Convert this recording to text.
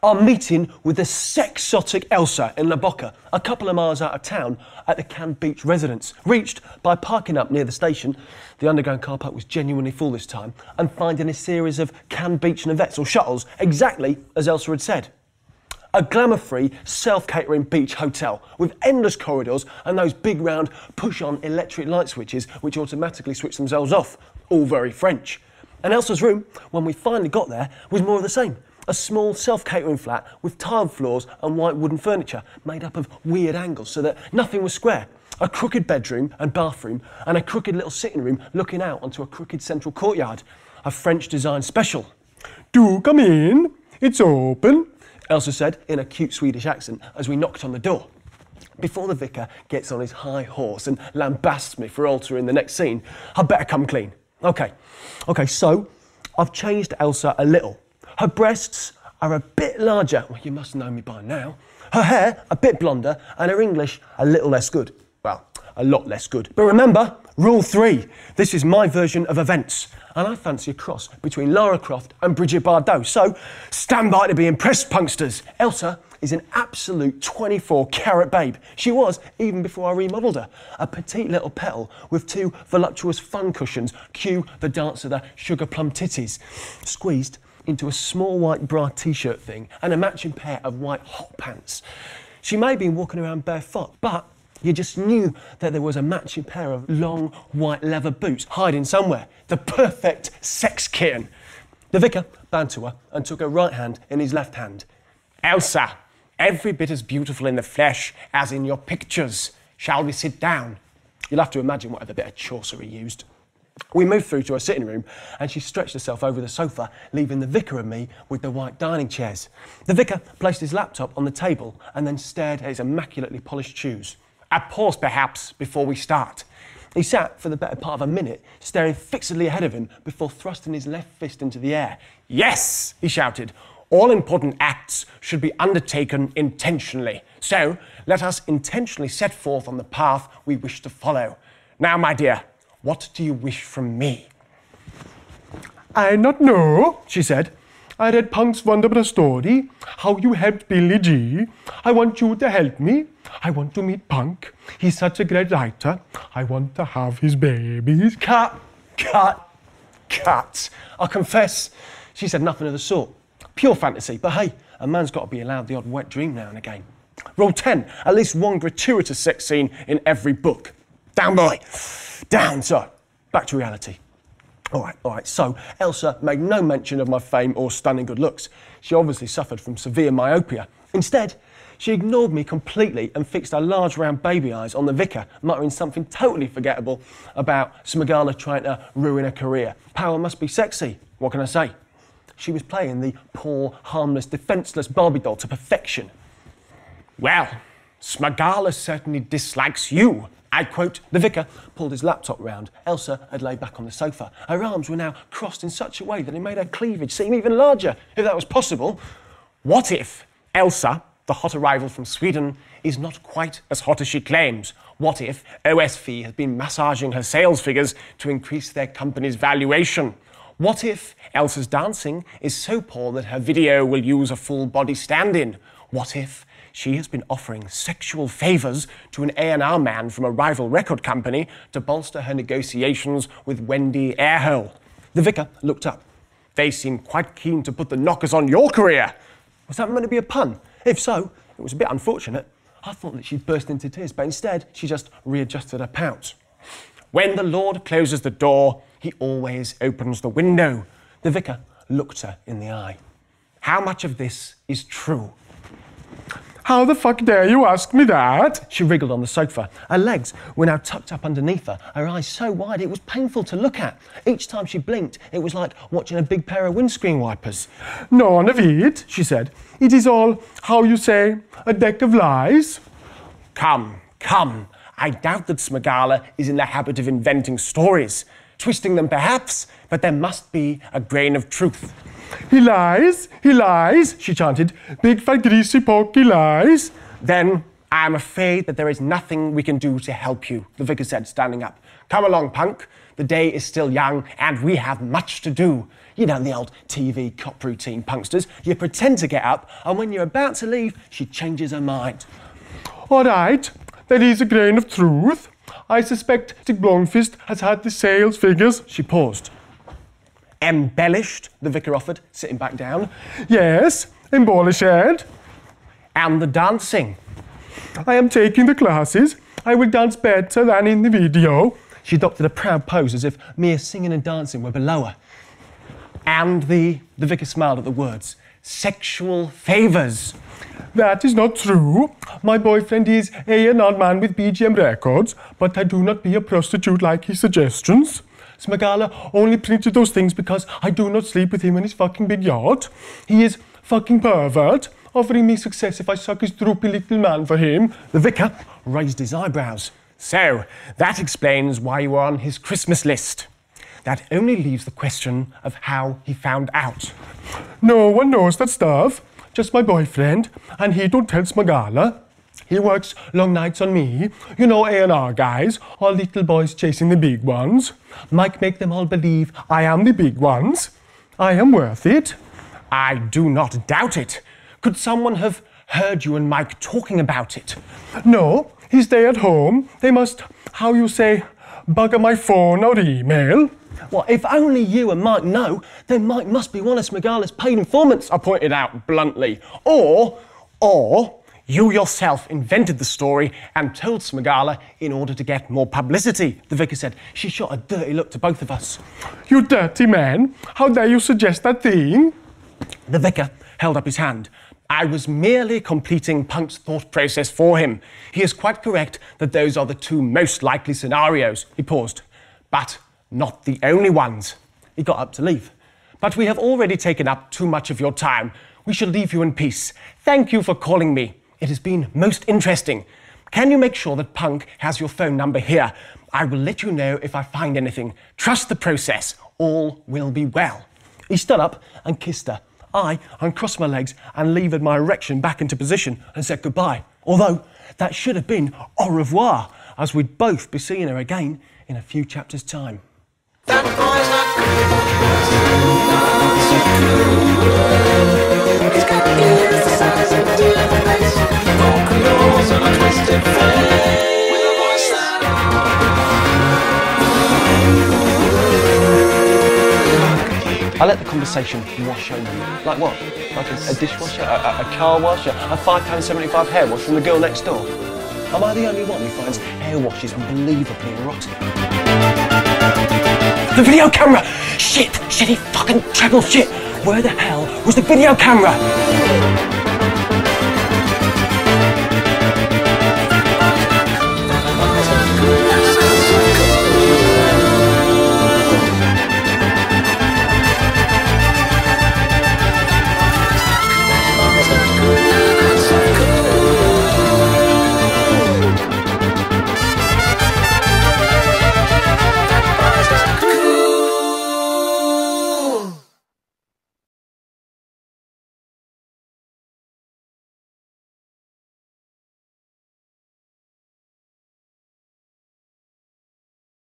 Our meeting with the sexotic Elsa in La Bocca, a couple of miles out of town at the Cannes Beach residence, reached by parking up near the station. The underground car park was genuinely full this time, and finding a series of Cannes Beach navettes or shuttles, exactly as Elsa had said. A glamour-free, self-catering beach hotel with endless corridors and those big round push-on electric light switches which automatically switch themselves off. All very French. And Elsa's room, when we finally got there, was more of the same. A small self-catering flat with tiled floors and white wooden furniture made up of weird angles so that nothing was square. A crooked bedroom and bathroom and a crooked little sitting room looking out onto a crooked central courtyard. A French design special. "Do come in, it's open," Elsa said in a cute Swedish accent as we knocked on the door. Before the vicar gets on his high horse and lambasts me for altering the next scene, I'd better come clean. Okay, so I've changed Elsa a little. Her breasts are a bit larger, well, you must know me by now. Her hair a bit blonder and her English a little less good. Well, a lot less good. But remember, rule 3, this is my version of events. And I fancy a cross between Lara Croft and Brigitte Bardot. So, stand by to be impressed, punksters. Elsa is an absolute 24-carat babe. She was, even before I remodelled her. A petite little petal with 2 voluptuous fun cushions, cue the dance of the sugar plum titties, squeezed into a small white bra t-shirt thing and a matching pair of white hot pants. She may have been walking around barefoot, but you just knew that there was a matching pair of long white leather boots hiding somewhere. The perfect sex kitten. The vicar bowed to her and took her right hand in his left hand. "Elsa, every bit as beautiful in the flesh as in your pictures. Shall we sit down?" You'll have to imagine whatever bit of Chaucer he used. We moved through to her sitting room and she stretched herself over the sofa, leaving the vicar and me with the white dining chairs. The vicar placed his laptop on the table and then stared at his immaculately polished shoes. "A pause, perhaps, before we start." He sat for the better part of a minute, staring fixedly ahead of him before thrusting his left fist into the air. "Yes," he shouted, "all important acts should be undertaken intentionally. So, let us intentionally set forth on the path we wish to follow. Now, my dear, what do you wish from me?" "I not know," she said. "I read Punk's wonderful story, how you helped Billy G. I want you to help me. I want to meet Punk. He's such a great writer. I want to have his babies." Cut. I confess, she said nothing of the sort. Pure fantasy, but hey, a man's got to be allowed the odd wet dream now and again. Rule 10, at least one gratuitous sex scene in every book. Down, boy. Down, so back to reality. All right, so Elsa made no mention of my fame or stunning good looks. She obviously suffered from severe myopia. Instead, she ignored me completely and fixed her large round baby eyes on the vicar, muttering something totally forgettable about Smogula trying to ruin her career. Power must be sexy, what can I say? She was playing the poor, harmless, defenceless Barbie doll to perfection. "Well, Smogula certainly dislikes you." I quote. The vicar pulled his laptop round. Elsa had laid back on the sofa. Her arms were now crossed in such a way that it made her cleavage seem even larger, if that was possible. "What if Elsa, the hot arrival from Sweden, is not quite as hot as she claims? What if OSV has been massaging her sales figures to increase their company's valuation? What if Elsa's dancing is so poor that her video will use a full body stand-in? What if she has been offering sexual favours to an A&R man from a rival record company to bolster her negotiations with Wendy Airhole?" The vicar looked up. "They seem quite keen to put the knockers on your career." Was that meant to be a pun? If so, it was a bit unfortunate. I thought that she'd burst into tears, but instead she just readjusted her pout. "When the Lord closes the door, he always opens the window." The vicar looked her in the eye. "How much of this is true?" "How the fuck dare you ask me that?" She wriggled on the sofa. Her legs were now tucked up underneath her, her eyes so wide it was painful to look at. Each time she blinked, it was like watching a big pair of windscreen wipers. "None of it," she said. "It is all, how you say, a deck of lies." Come. I doubt that Smogula is in the habit of inventing stories. Twisting them perhaps, but there must be a grain of truth. He lies, she chanted. "Big fat greasy porky lies." Then I'm afraid that there is nothing we can do to help you, the vicar said, standing up. Come along, punk. The day is still young and we have much to do. You know the old TV cop routine, punksters. You pretend to get up and when you're about to leave, she changes her mind. All right, there is a grain of truth. I suspect Dick Blomfist has had the sales figures. She paused. Embellished, the vicar offered, sitting back down. Yes, embellished. And the dancing. I am taking the classes. I will dance better than in the video. She adopted a proud pose as if mere singing and dancing were below her. And the vicar smiled at the words. Sexual favours. That is not true. My boyfriend is A&R man with BGM Records, but I do not be a prostitute like his suggestions. Smogula only printed those things because I do not sleep with him in his fucking big yacht. He is fucking pervert, offering me success if I suck his droopy little man for him. The vicar raised his eyebrows. So, that explains why you were on his Christmas list. That only leaves the question of how he found out. No one knows that stuff. Just my boyfriend, and he don't tell Smogula. He works long nights on me. You know A&R guys, all little boys chasing the big ones. Mike make them all believe I am the big ones. I am worth it. I do not doubt it. Could someone have heard you and Mike talking about it? No, he stay at home. They must, how you say, bugger my phone or email. Well, if only you and Mike know, then Mike must be one of Smogula's paid informants, I pointed out bluntly. Or you yourself invented the story and told Smogula in order to get more publicity, the vicar said. She shot a dirty look to both of us. You dirty man, how dare you suggest that thing? The vicar held up his hand. I was merely completing Punk's thought process for him. He is quite correct that those are the two most likely scenarios. He paused. But not the only ones. He got up to leave. But we have already taken up too much of your time. We shall leave you in peace. Thank you for calling me. It has been most interesting. Can you make sure that Punk has your phone number here? I will let you know if I find anything. Trust the process. All will be well. He stood up and kissed her. I uncrossed my legs and levered my erection back into position and said goodbye. Although that should have been au revoir, as we'd both be seeing her again in a few chapters' time. That boy's not cool. He's got ears the size of deer face, broken nose and a twisted face, with a voice that I let the conversation wash over me. Like what? Like a dishwasher, a car wash, a £5.75 hair wash from the girl next door? Am I the only one who finds hair washes unbelievably erotic? The video camera! Shit! Shitty fucking treble shit! Where the hell was the video camera?